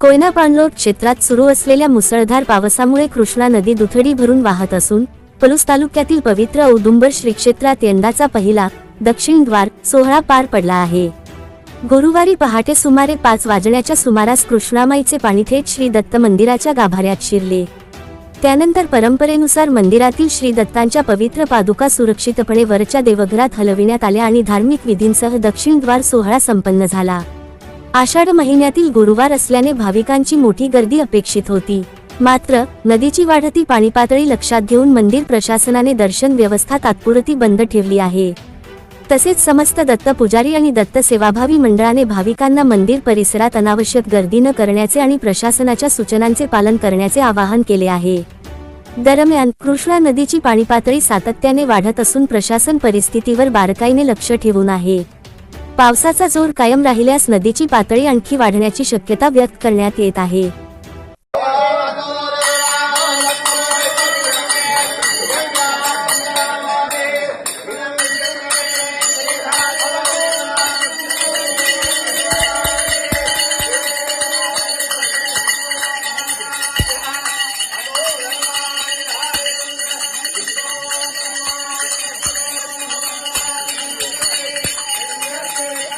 कोयना पाणलोट क्षेत्रात सुरू असलेल्या मुसळधार पावसामुळे कृष्णा नदी दुथडी भरून वाहत असून पलूस तालुक्यातील पवित्र औदुंबर श्री क्षेत्रात यंदाचा पहिला दक्षिण द्वार सोहळा पार पडला आहे। गुरुवारी पहाटे सुमारे 5 वाजण्याच्या सुमारास कृष्णामाईचे पाणी थेट श्री दत्त मंदिराच्या गाभाऱ्यात शिरले। त्यानंतर परंपरेनुसार मंदिरातील श्री दत्तांच्या पवित्र पादुका सुरक्षितपणे वरच्या देवघरात हलविण्यात आल्या आणि धार्मिक विधींसह दक्षिण द्वार सोहळा संपन्न झाला। आषाढ महिन्यातील गुरुवार असल्याने भाविकांची मोठी गर्दी अपेक्षित होती। मात्र नदीची वाढती पाणी पातळी लक्षात घेऊन मंदिर प्रशासनाने दर्शन व्यवस्था तात्पुरती बंद ठेवली आहे। तसेच समस्त दत्त पुजारी आणि दत्त सेवाभावी मंडळाने भाविकांना मंदिर परिसरात अनावश्यक गर्दी न करण्याचे आणि प्रशासनाच्या सूचनांचे पालन करण्याचे आवाहन केले आहे। दरम्यान कृष्णा नदीची पाणी पातळी सातत्याने वाढत असून प्रशासन परिस्थितीवर बारकाईने लक्ष ठेवून आहे। पावसाचा जोर कायम राहिल्यास नदीची पातळी आणखी वाढण्याची शक्यता व्यक्त करण्यात येत आहे।